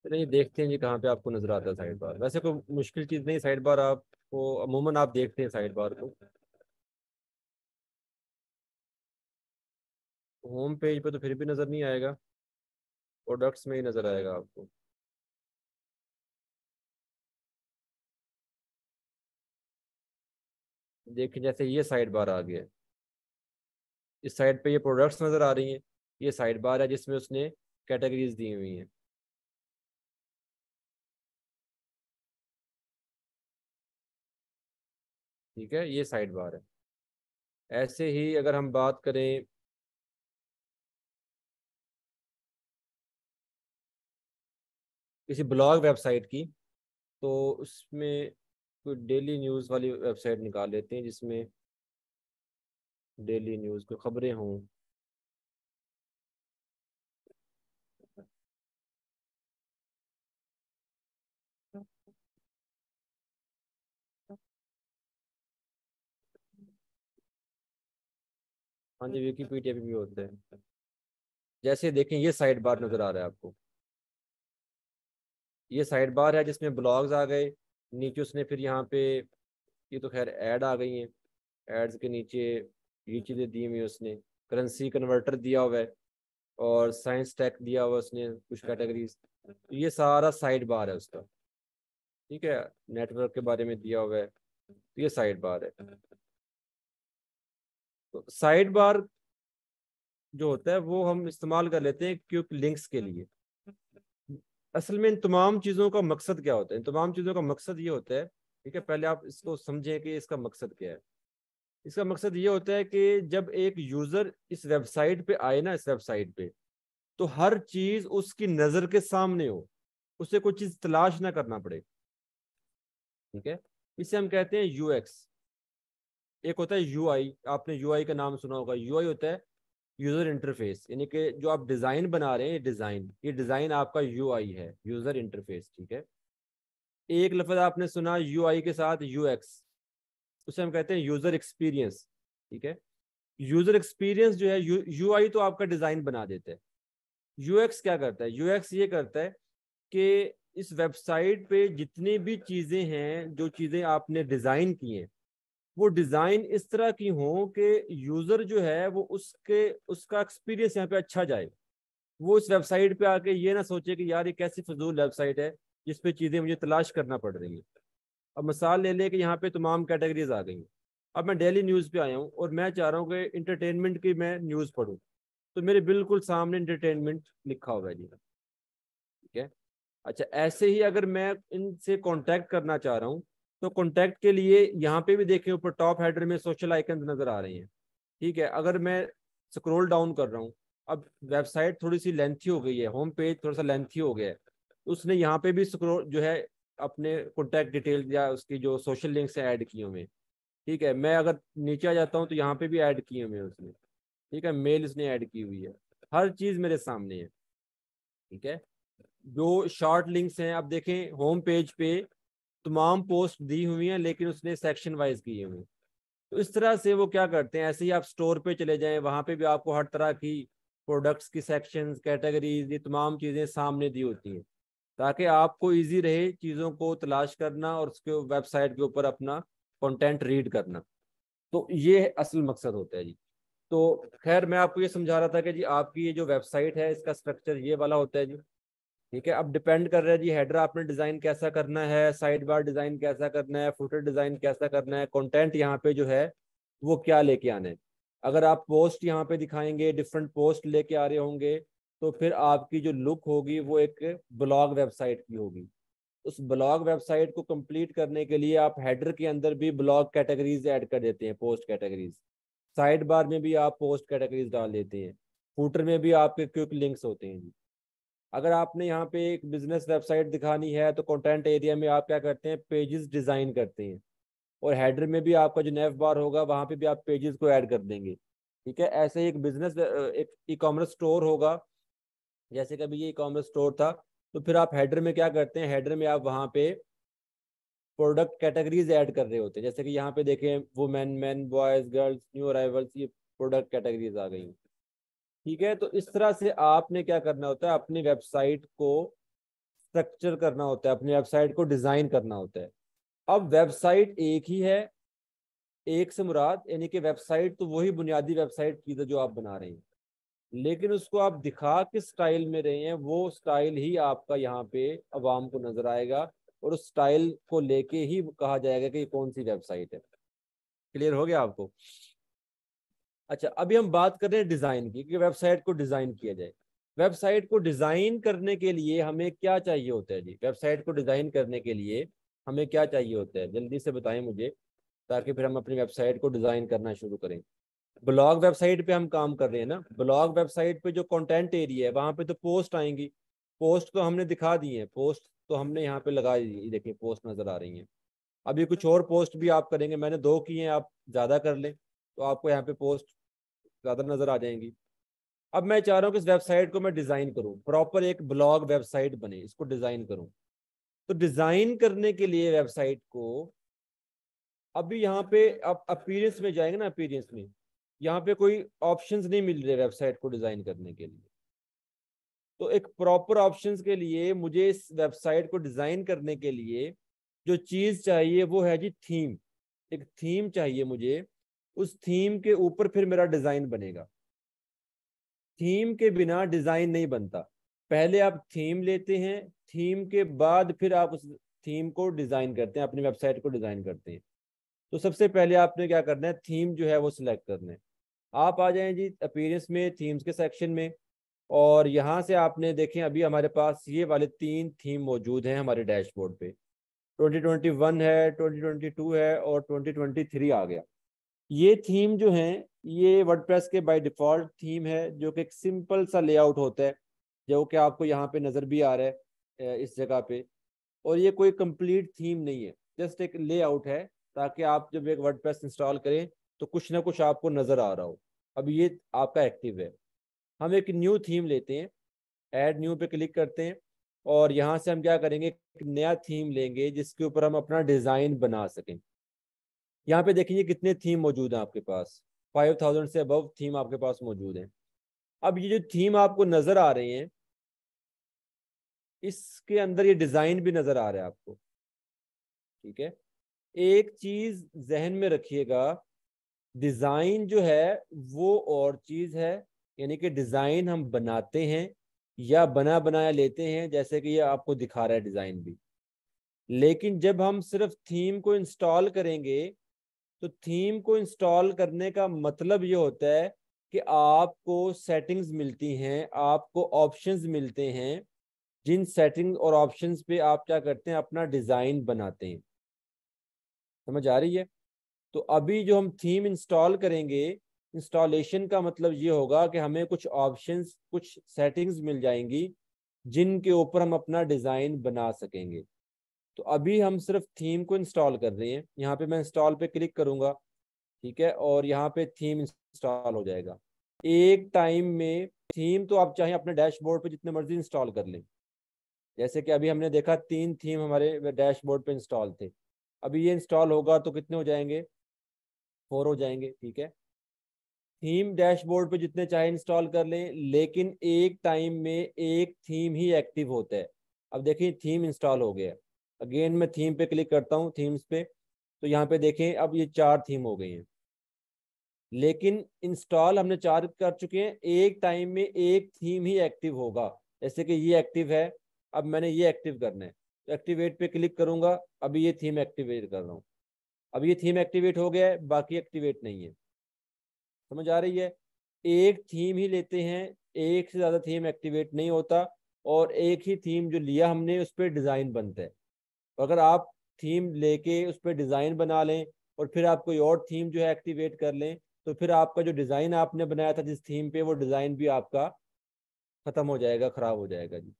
चलिए देखते हैं जी कहाँ पे आपको नजर आता है साइड बार। वैसे कोई मुश्किल चीज नहीं, साइड बार आपको अमूमन आप देखते हैं साइड बार को। होम पेज पे तो फिर भी नजर नहीं आएगा, प्रोडक्ट्स में ही नजर आएगा आपको। देखिए जैसे ये साइड बार आ गया, इस साइड पे ये प्रोडक्ट्स नजर आ रही हैं, ये साइड बार है जिसमें उसने कैटेगरीज दी हुई हैं। ठीक है, ये साइड बार है। ऐसे ही अगर हम बात करें किसी ब्लॉग वेबसाइट की, तो उसमें कोई डेली न्यूज़ वाली वेबसाइट निकाल लेते हैं जिसमें डेली न्यूज़ की खबरें हों। हाँ जी, विकीपीडिया पे भी होते हैं। जैसे देखें, ये साइड बार नज़र आ रहा है आपको, ये साइड बार है जिसमें ब्लॉग्स आ गए। नीचे उसने फिर यहाँ पे, ये तो खैर ऐड आ गई हैं, एड्स के नीचे ये चीज़ें दी हुई हैं उसने। करेंसी कन्वर्टर दिया हुआ है और साइंस टेक दिया हुआ है उसने कुछ कैटेगरीज। तो ये सारा साइड बार है उसका। ठीक है, नेटवर्क के बारे में दिया हुआ है, तो ये साइड बार है। तो साइड बार जो होता है वो हम इस्तेमाल कर लेते हैं क्विक लिंक्स के लिए। असल में इन तमाम चीज़ों का मकसद क्या होता है? इन तमाम चीज़ों का मकसद ये होता है, ठीक है, पहले आप इसको समझें कि इसका मकसद क्या है। इसका मकसद ये होता है कि जब एक यूज़र इस वेबसाइट पे आए ना, इस वेबसाइट पे, तो हर चीज़ उसकी नज़र के सामने हो, उसे कोई चीज़ तलाश ना करना पड़े। ठीक है, इसे हम कहते हैं यूएक्स। एक होता है यूआई, आपने यूआई का नाम सुना होगा। यूआई होता है यूजर इंटरफेस, यानी कि जो आप डिजाइन बना रहे हैं, ये डिजाइन आपका यूआई है, यूजर इंटरफेस। ठीक है, एक लफ्ज आपने सुना यूआई के साथ यूएक्स, उसे हम कहते हैं यूजर एक्सपीरियंस। ठीक है, यूजर एक्सपीरियंस जो है, यूआई तो आपका डिजाइन बना देता है। यूएक्स क्या करता है? यूएक्स ये करता है कि इस वेबसाइट पे जितनी भी चीजें हैं, जो चीजें आपने डिजाइन की हैं, वो डिजाइन इस तरह की हो कि यूजर जो है वो उसके उसका एक्सपीरियंस यहाँ पे अच्छा जाए। वो इस वेबसाइट पे आके ये ना सोचे कि यार ये कैसी फजूल वेबसाइट है जिस पे चीजें मुझे तलाश करना पड़ रही है। अब मिसाल ले ले कि यहाँ पे तमाम कैटेगरीज आ गई। अब मैं डेली न्यूज पे आया हूँ और मैं चाह रहा हूँ कि इंटरटेनमेंट की मैं न्यूज पढूं, तो मेरे बिल्कुल सामने इंटरटेनमेंट लिखा हुआ है जी। ठीक है, अच्छा, ऐसे ही अगर मैं इनसे कांटेक्ट करना चाह रहा हूँ, तो कांटेक्ट के लिए यहाँ पे भी देखें, ऊपर टॉप हेडर में सोशल आइकन नजर आ रहे हैं। ठीक है, अगर मैं स्क्रॉल डाउन कर रहा हूँ, अब वेबसाइट थोड़ी सी लेंथी हो गई है, होम पेज थोड़ा सा लेंथी हो गया है, तो उसने यहाँ पे भी स्क्रॉल जो है अपने कॉन्टैक्ट डिटेल या उसकी जो सोशल लिंक से ऐड किए हुए हैं। ठीक है, मैं अगर नीचे आ जाता हूँ तो यहाँ पे भी ऐड किए हुए हैं उसने। ठीक है, मेल उसने ऐड की हुई है, हर चीज़ मेरे सामने है। ठीक है, जो शॉर्ट लिंक्स हैं, अब देखें होम पेज पे तमाम पोस्ट दी हुई हैं लेकिन उसने सेक्शन वाइज किए हुए हैं। तो इस तरह से वो क्या करते हैं, ऐसे ही आप स्टोर पे चले जाएं, वहां पे भी आपको हर तरह की प्रोडक्ट्स की सेक्शंस, कैटेगरीज, ये तमाम चीजें सामने दी होती हैं, ताकि आपको इजी रहे चीज़ों को तलाश करना और उसके वेबसाइट के ऊपर अपना कंटेंट रीड करना। तो ये असल मकसद होता है जी। तो खैर, मैं आपको ये समझा रहा था कि जी आपकी ये जो वेबसाइट है इसका स्ट्रक्चर ये वाला होता है जी। ठीक है, अब डिपेंड कर रहा है जी, हेडर आपने डिजाइन कैसा करना है, साइड बार डिजाइन कैसा करना है, फुटर डिजाइन कैसा करना है, कंटेंट यहाँ पे जो है वो क्या लेके आना है। अगर आप पोस्ट यहाँ पे दिखाएंगे, डिफरेंट पोस्ट लेके आ रहे होंगे, तो फिर आपकी जो लुक होगी वो एक ब्लॉग वेबसाइट की होगी। उस ब्लॉग वेबसाइट को कंप्लीट करने के लिए आप हेडर के अंदर भी ब्लॉग कैटेगरीज ऐड कर देते हैं, पोस्ट कैटेगरीज। साइड बार में भी आप पोस्ट कैटेगरीज डाल देते हैं। फुटर में भी आपके क्विक लिंक्स होते हैं जी। अगर आपने यहाँ पे एक बिजनेस वेबसाइट दिखानी है, तो कंटेंट एरिया में आप क्या करते हैं, पेजेस डिजाइन करते हैं, और हेडर में भी आपका जो नेव बार होगा वहां पे भी आप पेजेस को ऐड कर देंगे। ठीक है, ऐसे ही एक बिजनेस, एक ई कॉमर्स स्टोर होगा, जैसे कि अभी ये ई कॉमर्स स्टोर था, तो फिर आप हेडर में क्या करते हैं, हेडर में आप वहाँ पे प्रोडक्ट कैटेगरीज ऐड कर रहे होते हैं। जैसे कि यहाँ पे देखें, women, main, boys, girls, new arrivals, ये प्रोडक्ट कैटेगरीज आ गई। ठीक है, तो इस तरह से आपने क्या करना होता है, अपनी वेबसाइट को स्ट्रक्चर करना होता है, अपनी वेबसाइट को डिजाइन करना होता है। अब वेबसाइट एक ही है, एक से मुराद यानी कि वेबसाइट तो वही बुनियादी वेबसाइट की जो आप बना रहे हैं, लेकिन उसको आप दिखा किस स्टाइल में रहे हैं, वो स्टाइल ही आपका यहाँ पे अवाम को नजर आएगा, और उस स्टाइल को लेके ही कहा जाएगा कि ये कौन सी वेबसाइट है। क्लियर हो गया आपको? अच्छा, अभी हम बात कर रहे हैं डिजाइन की, कि वेबसाइट को डिजाइन किया जाए। वेबसाइट को डिजाइन करने के लिए हमें क्या चाहिए होता है जी? वेबसाइट को डिजाइन करने के लिए हमें क्या चाहिए होता है, जल्दी से बताएं मुझे, ताकि फिर हम अपनी वेबसाइट को डिज़ाइन करना शुरू करें। ब्लॉग वेबसाइट पे हम काम कर रहे हैं ना, ब्लॉग वेबसाइट पे जो कंटेंट एरिया है वहाँ पे तो पोस्ट आएंगी। पोस्ट तो हमने दिखा दी है, पोस्ट तो हमने यहाँ पे लगा दी, देखिए पोस्ट नज़र आ रही हैं। अभी कुछ और पोस्ट भी आप करेंगे, मैंने 2 की हैं, आप ज़्यादा कर लें तो आपको यहाँ पे पोस्ट ज़्यादा नज़र आ जाएंगी। अब मैं चाह रहा हूँ कि इस वेबसाइट को मैं डिज़ाइन करूँ, प्रॉपर एक ब्लॉग वेबसाइट बने, इसको डिज़ाइन करूँ। तो डिज़ाइन करने के लिए वेबसाइट को अभी यहाँ पे आप अपीयरेंस में जाएंगे ना, अपीयरेंस में यहाँ पे कोई ऑप्शंस नहीं मिल रहे वेबसाइट को डिज़ाइन करने के लिए। तो एक प्रॉपर ऑप्शंस के लिए मुझे इस वेबसाइट को डिज़ाइन करने के लिए जो चीज़ चाहिए वो है जी थीम। एक थीम चाहिए मुझे, उस थीम के ऊपर फिर मेरा डिज़ाइन बनेगा। थीम के बिना डिज़ाइन नहीं बनता। पहले आप थीम लेते हैं, थीम के बाद फिर आप उस थीम को डिज़ाइन करते हैं, अपनी वेबसाइट को डिज़ाइन करते हैं। तो सबसे पहले आपने क्या करना है, थीम जो है वो सिलेक्ट करना है। आप आ जाएं जी अपीयरेंस में, थीम्स के सेक्शन में, और यहाँ से आपने देखें अभी हमारे पास ये वाले 3 थीम मौजूद हैं हमारे डैशबोर्ड पे। 2021 है, 2022 है और 2023 आ गया। ये थीम जो हैं ये वर्डप्रेस के बाय डिफॉल्ट थीम है, जो कि एक सिंपल सा लेआउट होता है, जो कि आपको यहाँ पे नज़र भी आ रहा है इस जगह पे। और ये कोई कंप्लीट थीम नहीं है, जस्ट एक लेआउट है, ताकि आप जब एक वर्डप्रेस इंस्टॉल करें तो कुछ ना कुछ आपको नज़र आ रहा हो। अब ये आपका एक्टिव है। हम एक न्यू थीम लेते हैं, ऐड न्यू पे क्लिक करते हैं, और यहाँ से हम क्या करेंगे, एक नया थीम लेंगे जिसके ऊपर हम अपना डिज़ाइन बना सकें। यहाँ पे देखिए कितने थीम मौजूद हैं आपके पास, 5000 से अबव थीम आपके पास मौजूद हैं। अब ये जो थीम आपको नज़र आ रहे हैं, इसके अंदर ये डिज़ाइन भी नज़र आ रहा है आपको, ठीक है। एक चीज़ जहन में रखिएगा, डिज़ाइन जो है वो और चीज़ है, यानी कि डिज़ाइन हम बनाते हैं या बना बनाया लेते हैं, जैसे कि ये आपको दिखा रहा है डिज़ाइन भी। लेकिन जब हम सिर्फ थीम को इंस्टॉल करेंगे, तो थीम को इंस्टॉल करने का मतलब ये होता है कि आपको सेटिंग्स मिलती हैं, आपको ऑप्शंस मिलते हैं, जिन सेटिंग और ऑप्शंस पे आप क्या करते हैं, अपना डिज़ाइन बनाते हैं। समझ आ रही है? तो अभी जो हम थीम इंस्टॉल करेंगे, इंस्टॉलेशन का मतलब ये होगा कि हमें कुछ ऑप्शंस, कुछ सेटिंग्स मिल जाएंगी जिनके ऊपर हम अपना डिज़ाइन बना सकेंगे। तो अभी हम सिर्फ थीम को इंस्टॉल कर रहे हैं। यहाँ पे मैं इंस्टॉल पे क्लिक करूंगा, ठीक है, और यहाँ पे थीम इंस्टॉल हो जाएगा एक टाइम में। थीम तो आप चाहे अपने डैशबोर्ड पे जितने मर्जी इंस्टॉल कर लें, जैसे कि अभी हमने देखा 3 थीम हमारे डैशबोर्ड पे इंस्टॉल थे। अभी ये इंस्टॉल होगा तो कितने हो जाएंगे, 4 हो जाएंगे, ठीक है। थीम डैशबोर्ड पे जितने चाहे इंस्टॉल कर लें, लेकिन एक टाइम में एक थीम ही एक्टिव होता है। अब देखिए थीम इंस्टॉल हो गया, अगेन मैं थीम पे क्लिक करता हूँ, थीम्स पे, तो यहाँ पे देखें अब ये 4 थीम हो गई हैं। लेकिन इंस्टॉल हमने 4 कर चुके हैं, एक टाइम में एक थीम ही एक्टिव होगा। जैसे कि ये एक्टिव है, अब मैंने ये एक्टिव करना है, तो एक्टिवेट पे क्लिक करूंगा, अभी ये थीम एक्टिवेट कर रहा हूँ। अब ये थीम एक्टिवेट हो गया है, बाकी एक्टिवेट नहीं है। समझ आ रही है? एक थीम ही लेते हैं, एक से ज़्यादा थीम एक्टिवेट नहीं होता, और एक ही थीम जो लिया हमने उस पर डिज़ाइन बनता है। अगर आप थीम लेके उस पर डिज़ाइन बना लें और फिर आप कोई और थीम जो है एक्टिवेट कर लें, तो फिर आपका जो डिज़ाइन आपने बनाया था जिस थीम पे, वो डिज़ाइन भी आपका ख़त्म हो जाएगा, ख़राब हो जाएगा जी।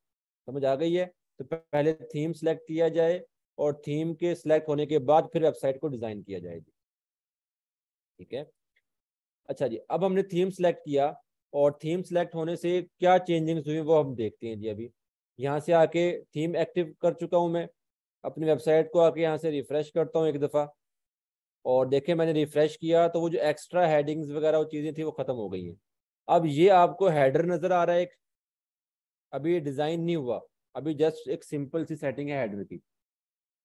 समझ आ गई है? तो पहले थीम सेलेक्ट किया जाए, और थीम के सिलेक्ट होने के बाद फिर वेबसाइट को डिज़ाइन किया जाए जी, ठीक है। अच्छा जी, अब हमने थीम सेलेक्ट किया, और थीम सेलेक्ट होने से क्या चेंजिंग्स हुई वो हम देखते हैं जी। अभी यहाँ से आके थीम एक्टिव कर चुका हूँ मैं, अपनी वेबसाइट को आके यहाँ से रिफ्रेश करता हूँ एक दफ़ा, और देखें मैंने रिफ्रेश किया तो वो जो एक्स्ट्रा हेडिंग्स वगैरह वो चीज़ें थी वो ख़त्म हो गई हैं। अब ये आपको हेडर नज़र आ रहा है एक, अभी ये डिज़ाइन नहीं हुआ, अभी जस्ट एक सिंपल सी सेटिंग है हेडर की।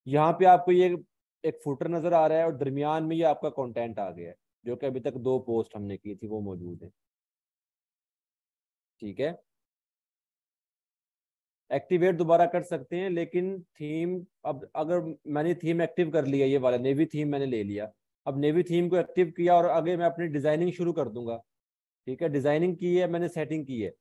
यहाँ पे आपको ये एक फुटर नज़र आ रहा है, और दरमियान में ये आपका कंटेंट आ गया है, जो कि अभी तक 2 पोस्ट हमने की थी वो मौजूद है, ठीक है। एक्टिवेट दोबारा कर सकते हैं, लेकिन थीम, अब अगर मैंने थीम एक्टिव कर लिया, ये वाला नेवी थीम मैंने ले लिया, अब नेवी थीम को एक्टिव किया और आगे मैं अपनी डिज़ाइनिंग शुरू कर दूंगा, ठीक है। डिज़ाइनिंग की है मैंने, सेटिंग की है।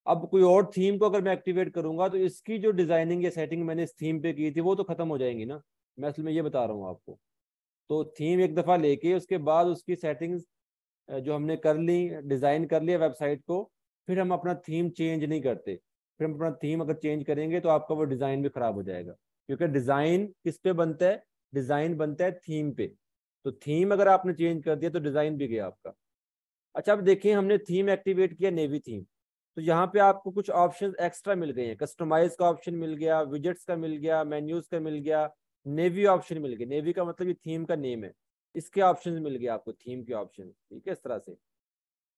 अब कोई और थीम को अगर मैं एक्टिवेट करूंगा तो इसकी जो डिज़ाइनिंग या सेटिंग मैंने इस थीम पे की थी वो तो खत्म हो जाएंगी ना। मैं असल में ये बता रहा हूँ आपको। तो थीम एक दफ़ा लेके उसके बाद उसकी सेटिंग्स जो हमने कर ली, डिज़ाइन कर लिया वेबसाइट को, फिर हम अपना थीम चेंज नहीं करते। फिर हम अपना थीम अगर चेंज करेंगे तो आपका वो डिज़ाइन भी ख़राब हो जाएगा, क्योंकि डिज़ाइन किस पे बनता है? डिज़ाइन बनता है थीम पे। तो थीम अगर आपने चेंज कर दिया तो डिज़ाइन भी गया आपका। अच्छा, अब देखिए हमने थीम एक्टिवेट किया, नेवी थीम। तो यहाँ पे आपको कुछ ऑप्शन एक्स्ट्रा मिल गए हैं। कस्टमाइज का ऑप्शन मिल गया, विजेट्स का मिल गया, मेन्यूज का मिल गया, नेवी ऑप्शन मिल गया। नेवी का मतलब ये थीम का नेम है, इसके ऑप्शन मिल गए आपको, थीम के ऑप्शन। ठीक है, इस तरह से।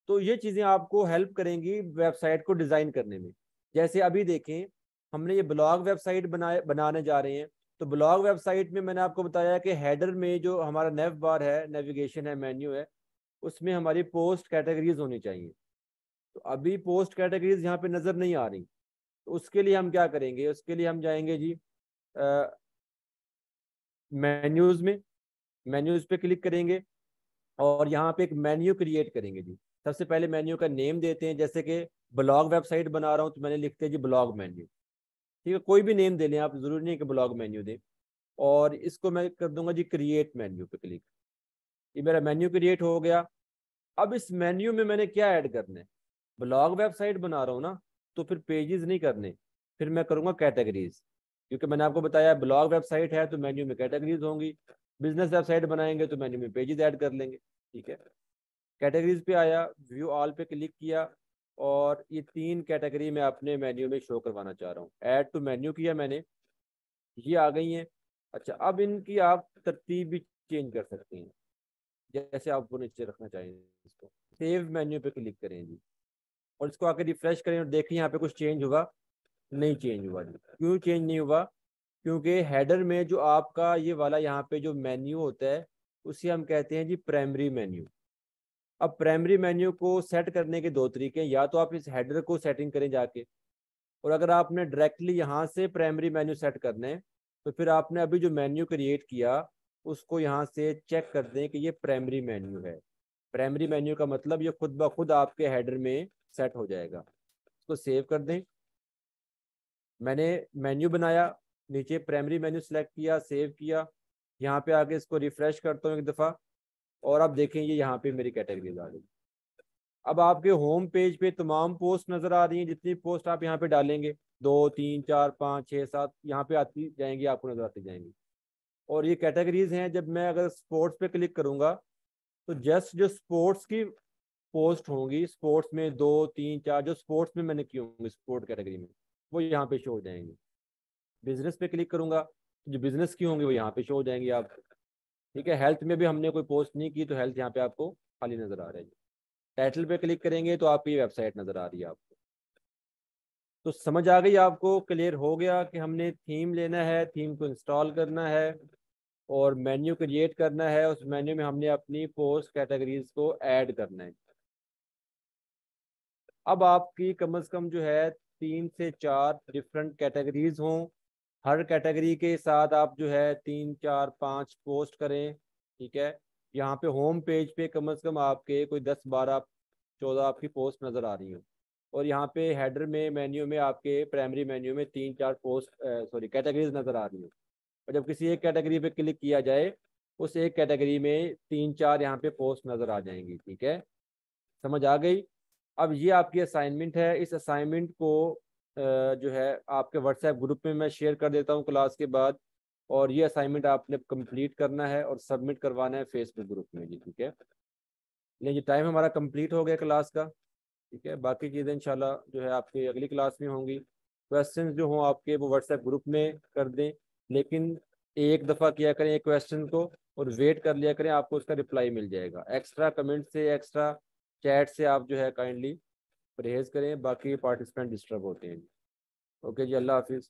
तो ये चीज़ें आपको हेल्प करेंगी वेबसाइट को डिज़ाइन करने में। जैसे अभी देखें, हमने ये ब्लॉग वेबसाइट बनाने जा रहे हैं। तो ब्लॉग वेबसाइट में मैंने आपको बताया कि हेडर में जो हमारा नेव बार है, नेविगेशन है, मेन्यू है, उसमें हमारी पोस्ट कैटेगरीज होनी चाहिए। तो अभी पोस्ट कैटेगरीज यहाँ पे नज़र नहीं आ रही। तो उसके लिए हम क्या करेंगे? उसके लिए हम जाएंगे जी मेन्यूज में, मेन्यूज पे क्लिक करेंगे और यहाँ पे एक मेन्यू क्रिएट करेंगे जी। सबसे पहले मेन्यू का नेम देते हैं, जैसे कि ब्लॉग वेबसाइट बना रहा हूँ तो मैंने लिखते हैं जी ब्लॉग मेन्यू। ठीक है, कोई भी नेम दे लें आप, जरूरी नहीं कि ब्लॉग मेन्यू दें। और इसको मैं कर दूंगा जी क्रिएट मेन्यू पे क्लिक। ये मेरा मेन्यू क्रिएट हो गया। अब इस मेन्यू में मैंने क्या ऐड करना है? ब्लॉग वेबसाइट बना रहा हूँ ना, तो फिर पेजेस नहीं करने, फिर मैं करूँगा कैटेगरीज। क्योंकि मैंने आपको बताया ब्लॉग वेबसाइट है तो मेन्यू में कैटेगरीज होंगी। बिजनेस वेबसाइट बनाएंगे तो मेन्यू में पेजेस ऐड कर लेंगे। ठीक है, कैटेगरीज पे आया, व्यू ऑल पे क्लिक किया और ये 3 कैटेगरी मैं अपने मेन्यू में शो करवाना चाह रहा हूँ। ऐड टू मेन्यू किया मैंने, ये आ गई हैं। अच्छा, अब इनकी आप तरतीब भी चेंज कर सकते हैं, जैसे आप वो नीचे रखना चाहेंगे। इसको सेव मेन्यू पे क्लिक करें जी, और इसको आकर रिफ्रेश करें और देखें यहाँ पे कुछ चेंज हुआ? नहीं चेंज हुआ जी। क्यों चेंज नहीं हुआ? क्योंकि हेडर में जो आपका ये वाला यहाँ पे जो मेन्यू होता है, उसे हम कहते हैं जी प्राइमरी मेन्यू। अब प्राइमरी मेन्यू को सेट करने के 2 तरीके हैं। या तो आप इस हेडर को सेटिंग करें जाके, और अगर आपने डायरेक्टली यहाँ से प्राइमरी मेन्यू सेट करना है तो फिर आपने अभी जो मेन्यू क्रिएट किया उसको यहाँ से चेक कर दें कि ये प्राइमरी मेन्यू है। प्राइमरी मेन्यू का मतलब ये खुद ब खुद आपके हेडर में सेट हो जाएगा। इसको सेव कर दें। मैंने मेन्यू बनाया, नीचे प्राइमरी मेन्यू सेलेक्ट किया, सेव किया। यहाँ पे आके इसको रिफ्रेश करता हूँ एक दफ़ा, और अब देखें ये यहाँ पे मेरी कैटेगरीज आ गई। अब आपके होम पेज पे तमाम पोस्ट नज़र आ रही हैं। जितनी पोस्ट आप यहाँ पे डालेंगे, 2 3 4 5 6 7 यहाँ पे आती जाएंगी, आपको नज़र आती जाएंगी। और ये कैटेगरीज हैं। जब मैं अगर स्पोर्ट्स पे क्लिक करूँगा तो जस्ट जो स्पोर्ट्स की पोस्ट होंगी, स्पोर्ट्स में 2 3 4 जो स्पोर्ट्स में मैंने की होंगी स्पोर्ट कैटेगरी में, वो यहाँ पे शो हो जाएंगी। बिजनेस पे क्लिक करूंगा तो जो बिजनेस की होंगी वो यहाँ पे शो हो जाएंगी आप। ठीक है, हेल्थ में भी हमने कोई पोस्ट नहीं की तो हेल्थ यहाँ पे आपको खाली नजर आ रहा है। टाइटल पे क्लिक करेंगे तो आपकी वेबसाइट नजर आ रही है आपको। तो समझ आ गई आपको? क्लियर हो गया कि हमने थीम लेना है, थीम को इंस्टॉल करना है और मेन्यू क्रिएट करना है। उस मेन्यू में हमने अपनी पोस्ट कैटेगरीज को ऐड करना है। अब आपकी कम से कम जो है 3 से 4 डिफरेंट कैटेगरीज हों। हर कैटेगरी के साथ आप जो है 3 4 5 पोस्ट करें। ठीक है, यहाँ पे होम पेज पे कम से कम आपके कोई 10 12 14 आपकी पोस्ट नज़र आ रही हो। और यहाँ पे हेडर में, मेन्यू में, आपके प्राइमरी मेन्यू में 3 4 पोस्ट सॉरी कैटेगरीज नज़र आ रही हो। और जब किसी एक कैटेगरी पे क्लिक किया जाए, उस एक कैटेगरी में 3 4 यहाँ पे पोस्ट नज़र आ जाएंगी। ठीक है, समझ आ गई? अब ये आपकी असाइनमेंट है। इस असाइनमेंट को जो है आपके व्हाट्सएप ग्रुप में मैं शेयर कर देता हूँ क्लास के बाद। और ये असाइनमेंट आपने कंप्लीट करना है और सबमिट करवाना है फेसबुक ग्रुप में जी। ठीक है, नहीं, ये टाइम हमारा कंप्लीट हो गया क्लास का। ठीक है, बाकी चीज़ें इंशाल्लाह जो है आपकी अगली क्लास में होंगी। क्वेश्चन जो हों आपके वो व्हाट्सएप ग्रुप में कर दें, लेकिन एक दफ़ा किया करें एक क्वेश्चन को और वेट कर लिया करें, आपको उसका रिप्लाई मिल जाएगा। एक्स्ट्रा कमेंट से, एक्स्ट्रा चैट से आप जो है काइंडली परहेज़ करें, बाकी पार्टिसिपेंट डिस्टर्ब होते हैं। ओके जी, अल्लाह हाफिज़।